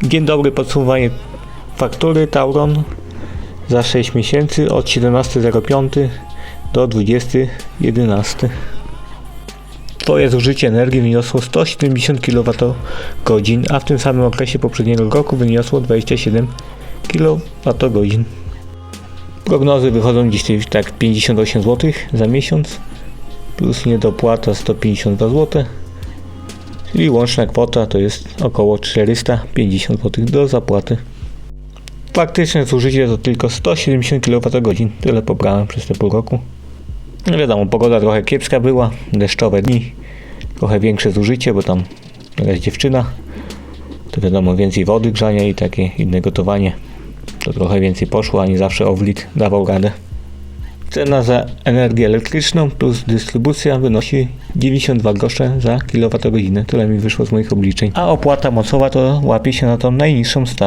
Dzień dobry, podsumowanie faktury Tauron za 6 miesięcy od 17.05 do 20.11. Twoje zużycie energii wyniosło 170 kWh, a w tym samym okresie poprzedniego roku wyniosło 27 kWh. Prognozy wychodzą dzisiaj tak 58 zł za miesiąc, plus niedopłata 152 zł, czyli łączna kwota to jest około 450 zł do zapłaty. Faktyczne zużycie to tylko 170 kWh, tyle pobrałem przez te pół roku. No wiadomo, pogoda trochę kiepska była, deszczowe dni, trochę większe zużycie, bo tam jakaś dziewczyna, to wiadomo więcej wody grzania i takie inne gotowanie, to trochę więcej poszło, a nie zawsze Orlit dawał radę. Cena za energię elektryczną plus dystrybucja wynosi 92 grosze za kWh, tyle mi wyszło z moich obliczeń. A opłata mocowa to łapie się na tą najniższą stawkę.